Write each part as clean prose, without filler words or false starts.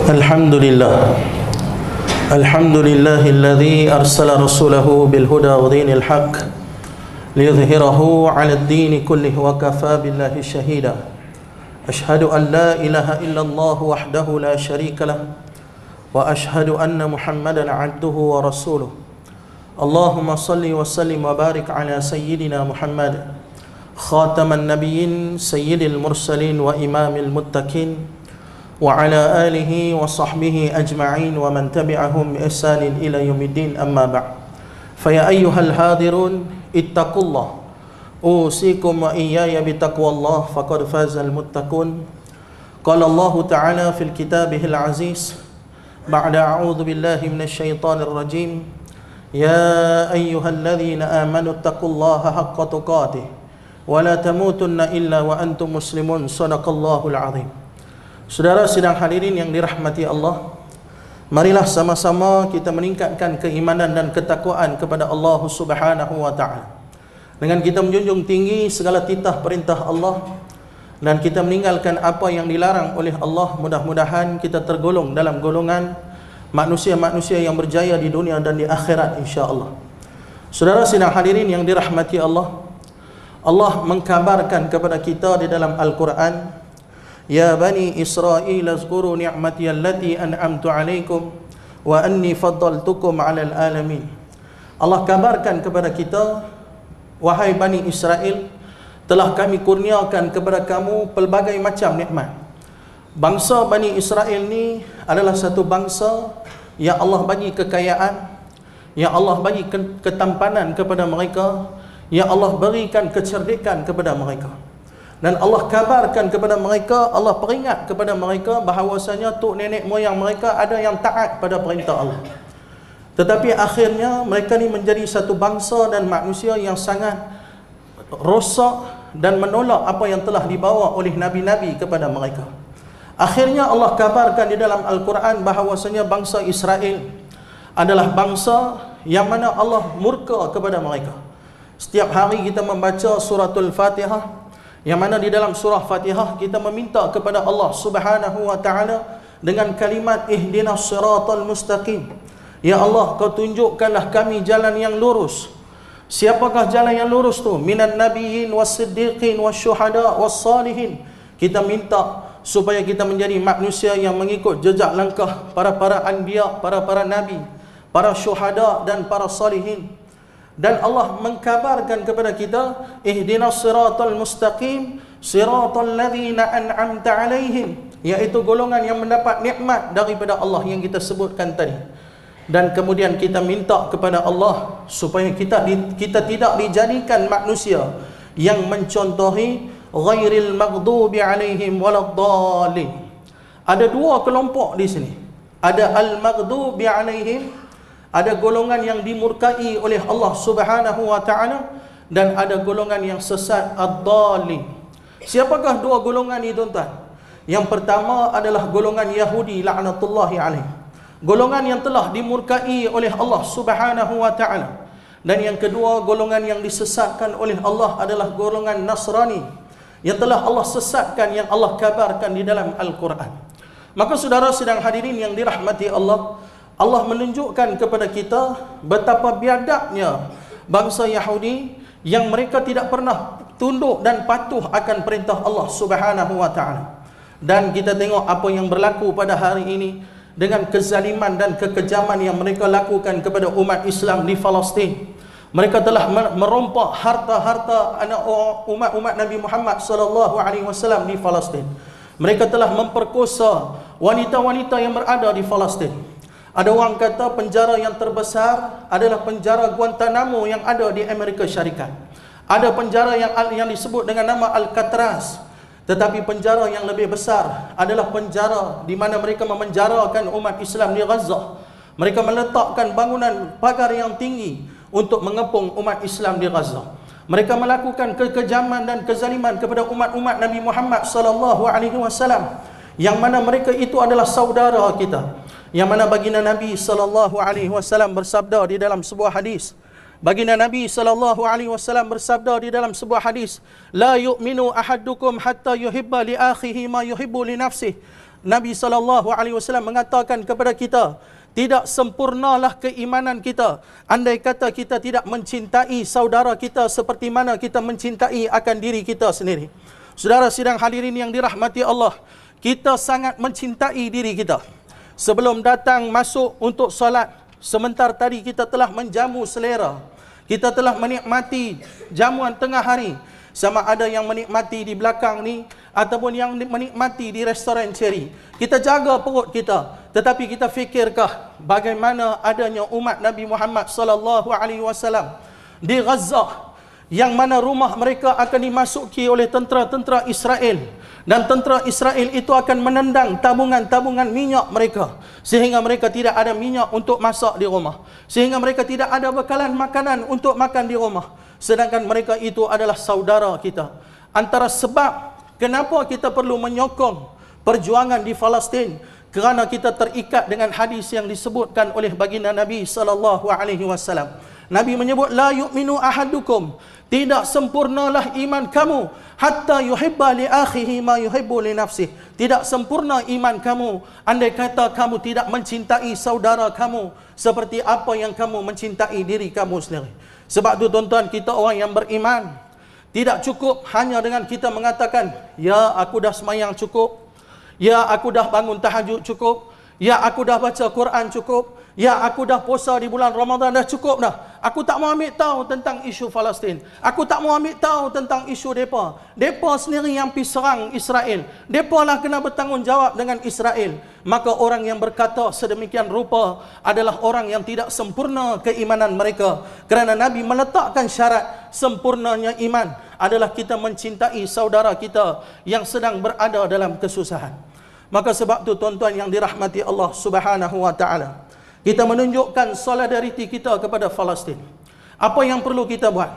الحمد لله الحمد لله الذي أرسل رسوله بالهدى ودين الحق ليظهره على الدين كله وكفى بالله شهيدا أشهد أن لا إله إلا الله وحده لا شريك له وأشهد أن محمدا عبده ورسوله اللهم صل وسلم وبارك على سيدنا محمد خاتم النبيين سيد المرسلين وإمام المتقين وعلى آله وصحبه أجمعين ومن تبعهم بإحسان إلى يوم الدين أما بعد فيا أيها الحاضرون اتقوا الله أوصيكم وإياي بتقوى الله فقد فاز المتقون قال الله تعالى في كتابه العزيز بعد أعوذ بالله من الشيطان الرجيم يا أيها الذين آمنوا اتقوا الله حق تقاته ولا تموتن إلا وأنتم مسلمون صدق الله العظيم. Saudara sidang hadirin yang dirahmati Allah, marilah sama-sama kita meningkatkan keimanan dan ketakwaan kepada Allah Subhanahu wa taala. Dengan kita menjunjung tinggi segala titah perintah Allah dan kita meninggalkan apa yang dilarang oleh Allah, mudah-mudahan kita tergolong dalam golongan manusia-manusia yang berjaya di dunia dan di akhirat insya-Allah. Saudara sidang hadirin yang dirahmati Allah, Allah mengkabarkan kepada kita di dalam Al-Quran, Ya Bani Israel azkuru ni'mati allati an'amtu alaikum wa anni faddaltukum 'alal alamin. Allah kabarkan kepada kita, wahai Bani Israel, telah kami kurniakan kepada kamu pelbagai macam nikmat. Bangsa Bani Israel ni adalah satu bangsa yang Allah bagi kekayaan, yang Allah bagi ketampanan kepada mereka, yang Allah berikan kecerdikan kepada mereka. Dan Allah kabarkan kepada mereka, Allah peringat kepada mereka bahawasanya tok nenek moyang mereka ada yang taat pada perintah Allah. Tetapi akhirnya mereka ni menjadi satu bangsa dan manusia yang sangat rosak dan menolak apa yang telah dibawa oleh nabi-nabi kepada mereka. Akhirnya Allah kabarkan di dalam Al-Quran bahawasanya bangsa Israel adalah bangsa yang mana Allah murka kepada mereka. Setiap hari kita membaca suratul Fatihah, yang mana di dalam surah Fatihah kita meminta kepada Allah Subhanahu wa taala dengan kalimat ihdinas siratal mustaqim. Ya Allah, kau tunjukkanlah kami jalan yang lurus. Siapakah jalan yang lurus tu? Minan nabiyyin was-siddiqin wasyuhada was-salihin. Kita minta supaya kita menjadi manusia yang mengikut jejak langkah para anbiya, para nabi, para syuhada dan para salihin. Dan Allah mengkabarkan kepada kita, ihdinas siratal mustaqim siratal ladzina an'amta alaihim, iaitu golongan yang mendapat nikmat daripada Allah yang kita sebutkan tadi. Dan kemudian kita minta kepada Allah supaya kita tidak dijadikan manusia yang mencontohi ghairil maghdubi alaihim waladdallin. Ada dua kelompok di sini. Ada al-maghdubi alaihim, ada golongan yang dimurkai oleh Allah Subhanahu wa taala, dan ada golongan yang sesat, ad-dallin. Siapakah dua golongan ini tuan-tuan? Yang pertama adalah golongan Yahudi laknatullahi alaih. Golongan yang telah dimurkai oleh Allah Subhanahu wa taala. Dan yang kedua, golongan yang disesatkan oleh Allah adalah golongan Nasrani, yang telah Allah sesatkan, yang Allah kabarkan di dalam Al-Quran. Maka saudara sidang hadirin yang dirahmati Allah, Allah menunjukkan kepada kita betapa biadabnya bangsa Yahudi yang mereka tidak pernah tunduk dan patuh akan perintah Allah Subhanahu wa taala. Dan kita tengok apa yang berlaku pada hari ini dengan kezaliman dan kekejaman yang mereka lakukan kepada umat Islam di Palestin. Mereka telah merompak harta-harta anak umat Nabi Muhammad sallallahu alaihi wasallam di Palestin. Mereka telah memperkosa wanita-wanita yang berada di Palestin. Ada orang kata penjara yang terbesar adalah penjara Guantanamo yang ada di Amerika Syarikat. Ada penjara yang disebut dengan nama Alcatraz. Tetapi penjara yang lebih besar adalah penjara di mana mereka memenjarakan umat Islam di Gaza. Mereka meletakkan bangunan pagar yang tinggi untuk mengepung umat Islam di Gaza. Mereka melakukan kekejaman dan kezaliman kepada umat-umat Nabi Muhammad sallallahu alaihi wasallam, yang mana mereka itu adalah saudara kita. Yang mana baginda Nabi sallallahu alaihi wasallam bersabda di dalam sebuah hadis. Baginda Nabi sallallahu alaihi wasallam bersabda di dalam sebuah hadis, la yu'minu ahadukum hatta yuhibba li akhihi ma yuhibbu li nafsihi. Nabi SAW mengatakan kepada kita, tidak sempurnalah keimanan kita andai kata kita tidak mencintai saudara kita seperti mana kita mencintai akan diri kita sendiri. Saudara sidang hadirin yang dirahmati Allah, kita sangat mencintai diri kita. Sebelum datang masuk untuk solat, sebentar tadi kita telah menjamu selera. Kita telah menikmati jamuan tengah hari. Sama ada yang menikmati di belakang ni ataupun yang menikmati di restoran Cherry. Kita jaga perut kita, tetapi kita fikirkah bagaimana adanya umat Nabi Muhammad sallallahu alaihi wasallam di Gaza, yang mana rumah mereka akan dimasuki oleh tentera-tentera Israel, dan tentera Israel itu akan menendang tabungan-tabungan minyak mereka, sehingga mereka tidak ada minyak untuk masak di rumah, sehingga mereka tidak ada bekalan makanan untuk makan di rumah, sedangkan mereka itu adalah saudara kita. Antara sebab kenapa kita perlu menyokong perjuangan di Palestin, kerana kita terikat dengan hadis yang disebutkan oleh baginda Nabi sallallahu alaihi wasallam. Nabi menyebut, la yu'minu ahadukum, tidak sempurnalah iman kamu hatta yuhibba li akhihi ma yuhibbu li nafsihi. Tidak sempurna iman kamu andai kata kamu tidak mencintai saudara kamu seperti apa yang kamu mencintai diri kamu sendiri. Sebab itu tuan-tuan, kita orang yang beriman, tidak cukup hanya dengan kita mengatakan, ya aku dah semayang cukup, ya aku dah bangun tahajud cukup, ya aku dah baca Quran cukup, ya aku dah puasa di bulan Ramadan dah cukup dah. Aku tak mau ambil tahu tentang isu Palestin. Aku tak mau ambil tahu tentang isu depa. Depa sendiri yang pergi serang Israel. Depa lah kena bertanggungjawab dengan Israel. Maka orang yang berkata sedemikian rupa adalah orang yang tidak sempurna keimanan mereka. Kerana Nabi meletakkan syarat sempurnanya iman adalah kita mencintai saudara kita yang sedang berada dalam kesusahan. Maka sebab itu tuan-tuan yang dirahmati Allah Subhanahu wa taala, kita menunjukkan solidariti kita kepada Palestin. Apa yang perlu kita buat?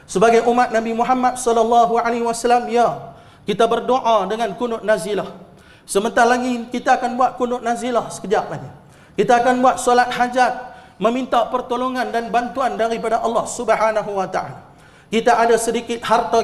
Sebagai umat Nabi Muhammad sallallahu alaihi wasallam, ya, kita berdoa dengan kunut nazilah. Sebentar lagi kita akan buat kunut nazilah sekejap lagi. Kita akan buat solat hajat, meminta pertolongan dan bantuan daripada Allah Subhanahu wa taala. Kita ada sedikit harta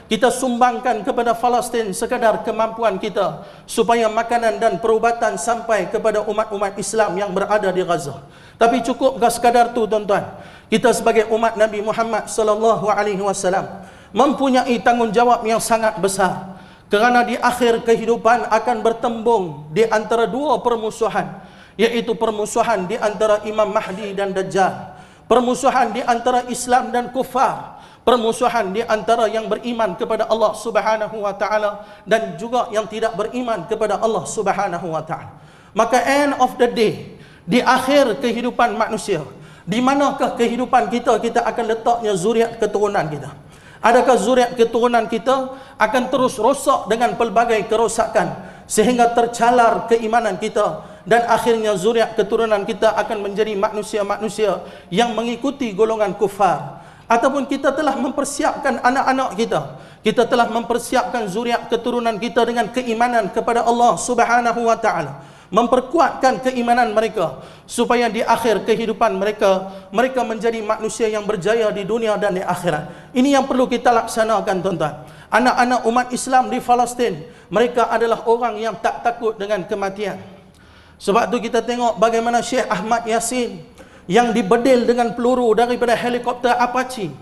kita sumbangkan kepada Palestin sekadar kemampuan kita, supaya makanan dan perubatan sampai kepada umat-umat Islam yang berada di Gaza. Tapi cukupkah sekadar tu tuan-tuan? Kita sebagai umat Nabi Muhammad sallallahu alaihi wasallam mempunyai tanggungjawab yang sangat besar, kerana di akhir kehidupan akan bertembung di antara dua permusuhan, iaitu permusuhan di antara Imam Mahdi dan Dajjal, permusuhan di antara Islam dan kufar, permusuhan di antara yang beriman kepada Allah Subhanahu wa taala dan juga yang tidak beriman kepada Allah Subhanahu wa taala. Maka end of the day, di akhir kehidupan manusia, di manakah kehidupan kita akan letaknya zuriat keturunan kita? Adakah zuriat keturunan kita akan terus rosak dengan pelbagai kerosakan sehingga tercalar keimanan kita, dan akhirnya zuriat keturunan kita akan menjadi manusia-manusia yang mengikuti golongan kufar? Ataupun kita telah mempersiapkan anak-anak kita telah mempersiapkan zuriat keturunan kita dengan keimanan kepada Allah Subhanahu wa taala, memperkuatkan keimanan mereka supaya di akhir kehidupan mereka menjadi manusia yang berjaya di dunia dan di akhirat. Ini yang perlu kita laksanakan tuan-tuan. Anak-anak umat Islam di Palestin, mereka adalah orang yang tak takut dengan kematian. Sebab tu kita tengok bagaimana Syekh Ahmad Yasin yang dibedil dengan peluru daripada helikopter Apache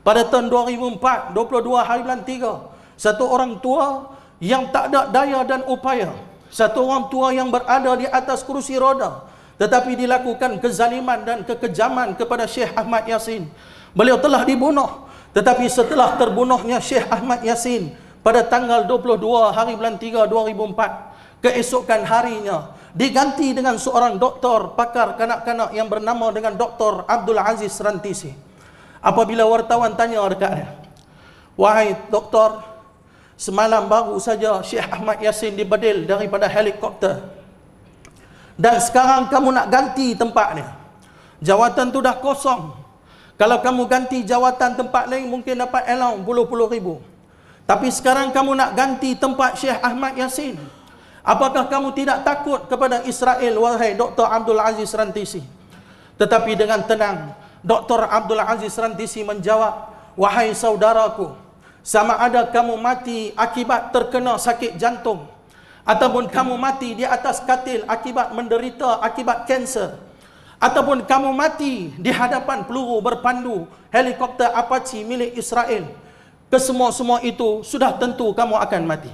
pada tahun 2004, 22 hari bulan 3. Satu orang tua yang tak ada daya dan upaya, satu orang tua yang berada di atas kerusi roda, tetapi dilakukan kezaliman dan kekejaman kepada Syekh Ahmad Yasin. Beliau telah dibunuh, tetapi setelah terbunuhnya Syekh Ahmad Yasin pada tanggal 22 hari bulan 3 2004, keesokan harinya diganti dengan seorang doktor pakar kanak-kanak yang bernama dengan Dr. Abdul Aziz Rantisi. Apabila wartawan tanya dekat dia, wahai doktor, semalam baru saja Syekh Ahmad Yasin dibedil daripada helikopter, dan sekarang kamu nak ganti tempatnya. Jawatan tu dah kosong. Kalau kamu ganti jawatan tempat lain mungkin dapat allowance puluh-puluh ribu. Tapi sekarang kamu nak ganti tempat Syekh Ahmad Yasin. Apakah kamu tidak takut kepada Israel, wahai Dr. Abdul Aziz Rantisi? Tetapi dengan tenang, Dr. Abdul Aziz Rantisi menjawab, wahai saudaraku, sama ada kamu mati akibat terkena sakit jantung, ataupun kamu mati di atas katil akibat menderita akibat kanser, ataupun kamu mati di hadapan peluru berpandu helikopter Apache milik Israel, kesemua-semua itu sudah tentu kamu akan mati.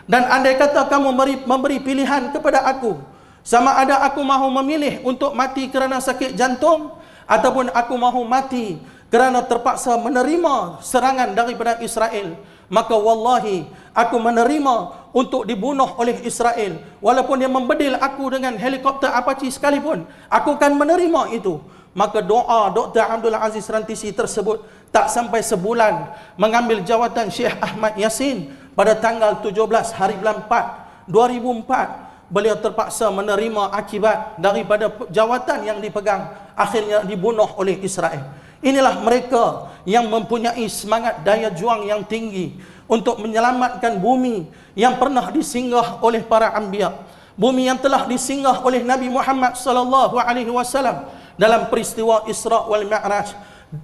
Dan andai kata kamu memberi pilihan kepada aku, sama ada aku mahu memilih untuk mati kerana sakit jantung, ataupun aku mahu mati kerana terpaksa menerima serangan daripada Israel, maka wallahi aku menerima untuk dibunuh oleh Israel. Walaupun dia membedil aku dengan helikopter Apache sekalipun, aku akan menerima itu. Maka doa Dr. Abdul Aziz Rantisi tersebut tak sampai sebulan mengambil jawatan Syekh Ahmad Yassin pada tanggal 17 hari bulan 4 2004, beliau terpaksa menerima akibat daripada jawatan yang dipegang, akhirnya dibunuh oleh Israel. Inilah mereka yang mempunyai semangat daya juang yang tinggi untuk menyelamatkan bumi yang pernah disinggah oleh para anbiya, bumi yang telah disinggah oleh Nabi Muhammad sallallahu alaihi wasallam dalam peristiwa Isra wal Mi'raj.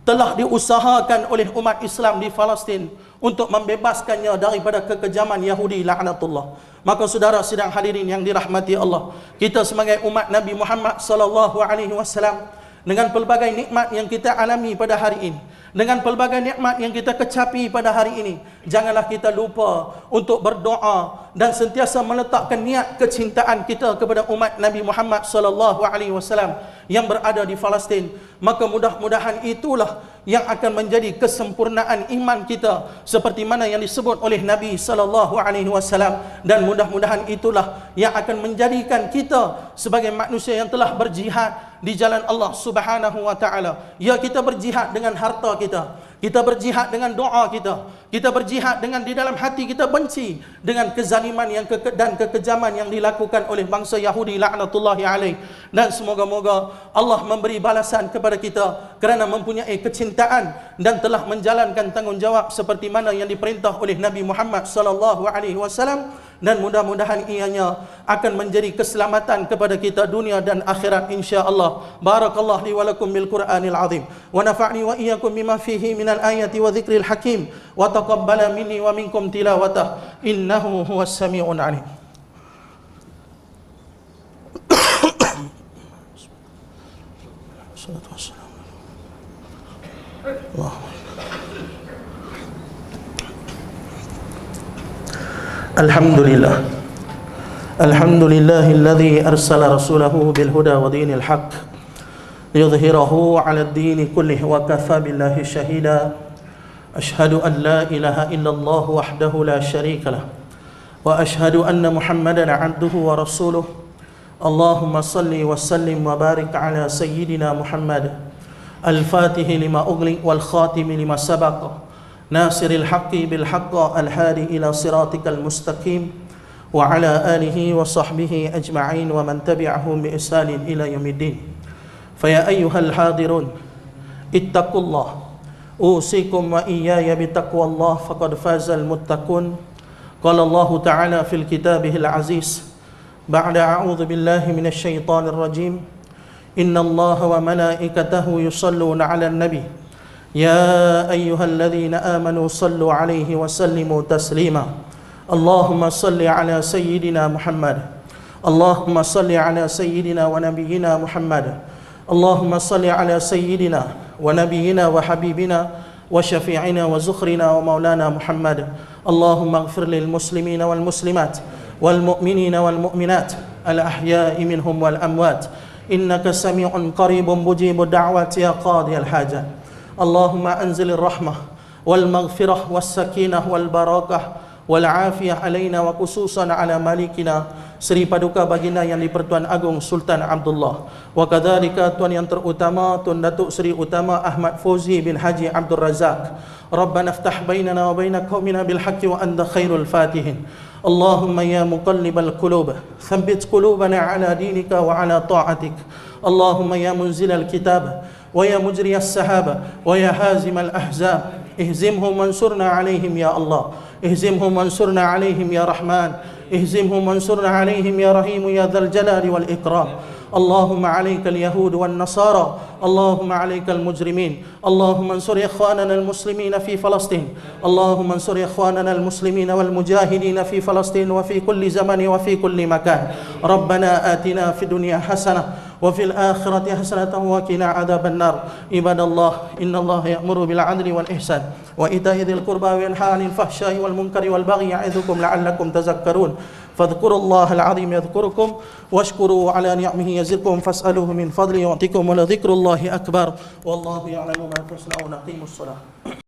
Telah diusahakan oleh umat Islam di Palestin untuk membebaskannya daripada kekejaman Yahudi laknatullah. Maka saudara sidang hadirin yang dirahmati Allah, kita sebagai umat Nabi Muhammad sallallahu alaihi wasallam, dengan pelbagai nikmat yang kita alami pada hari ini, dengan pelbagai nikmat yang kita kecapi pada hari ini, janganlah kita lupa untuk berdoa dan sentiasa meletakkan niat kecintaan kita kepada umat Nabi Muhammad sallallahu alaihi wasallam yang berada di Palestin. Maka mudah-mudahan itulah yang akan menjadi kesempurnaan iman kita seperti mana yang disebut oleh Nabi sallallahu alaihi wasallam, dan mudah-mudahan itulah yang akan menjadikan kita sebagai manusia yang telah berjihad di jalan Allah Subhanahu wa taala. Ya, kita berjihad dengan harta kita berjihad dengan doa kita berjihad dengan di dalam hati kita benci dengan kezaliman dan kekejaman yang dilakukan oleh bangsa Yahudi laknatullahi alaih. Dan semoga-moga Allah memberi balasan kepada kita kerana mempunyai kecintaan dan telah menjalankan tanggungjawab seperti mana yang diperintah oleh Nabi Muhammad sallallahu alaihi wasallam, dan mudah-mudahan ianya akan menjadi keselamatan kepada kita dunia dan akhirat insya-Allah. Barakallahu li wa lakum bil Qur'anil azim wa nafa'ni wa iyyakum bima fihi minal ayati wa dzikril hakim wa taqabbala minni wa minkum tilawatah innahu huwas samiul alim. Salatu wassalam. Alhamdulillah. Alhamdulillahilladzi arsala rasulahu bil huda wa dinil haqq liyudhhirahu 'ala ad-din kullihi wa kafa billahi shahida. Ashhadu an la ilaha illallah wahdahu la syarika lah wa ashhadu anna Muhammadan 'abduhu wa rasuluh. Allahumma salli wa sallim wa barik 'ala sayyidina Muhammad al-fatihi lima ughliq wal khatimi lima sabaqa nasiril haqqi bil haqq al-hadi ila siratikal mustaqim wa ala alihi wa sahbihi ajma'in wa man tabi'ahum bi ihsanin ila yaumiddin. Fa ya ayyuhal hadirun ittaqullah usikum wa iyaya bi taqwallah faqad fazal muttaqun. Qala Allah ta'ala fil kitabihil aziz ba'da a'udzu billahi minasy syaithanir rajim. Innallaha wa malaikatahu yusholluna 'alan nabi ya ayyuhalladzina amanu sallu 'alaihi wa sallimu taslima. Allahumma salli 'ala sayyidina Muhammad. Allahumma salli 'ala sayyidina wa nabiyyina Muhammad. Allahumma salli 'ala sayyidina wa nabiyyina wa habibina wa syafi'ina wa zukhrina wa maulana Muhammad. Allahumma ighfir lil muslimina wal muslimat wal mu'minina wal mu'minat al ahya'i minhum wal amwat innaka sami'un qaribun mujibud da'wati ya qadiyal hajat. Allahumma anzilir rahmah wal maghfirah was sakinah wal barakah wal afiyah alaina wa khususan ala malikina Sri Paduka Baginda Yang di-Pertuan Agong Sultan Abdullah, wa kadzalika tuan yang terutama Tun Datuk Seri Utama Ahmad Fauzi bin Haji Abdul Razak. Rabbana iftah bainana wa baina qaumina bil haqqi wa anta khairul fatihin. Allahumma ya muqallibal qulub thabbit qulubana ala dinika wa ala ta'atik. Allahumma ya munzilal kitab wa ya mujriyas sahaba wa ya hazimal ahzab ihzimhum wansurna alaihim ya Allah. ihzimhum wansurna alaihim ya Rahman اهزمهم وانصرنا عليهم يا رحيم يا ذا الجلال والإكرام. اللهم عليك اليهود والنصارى، اللهم عليك المجرمين، اللهم انصر إخواننا المسلمين في فلسطين، اللهم انصر إخواننا المسلمين والمجاهدين في فلسطين وفي كل زمن وفي كل مكان. ربنا آتنا في الدنيا حسنة وفي الآخرة حسنة وقنا عذاب النار. عباد الله، إن الله يأمر بالعدل والإحسان وإيتاء ذي القربى وينهى عن الفحشاء والمنكر والبغي يعظكم لعلكم تذكرون. فاذكروا الله العظيم يذكركم واشكروا على نعمه يزدكم فاسألوه من فضله يعطيكم ولذكر الله أكبر والله يعلم ما تصنعون. أقيموا الصلاة.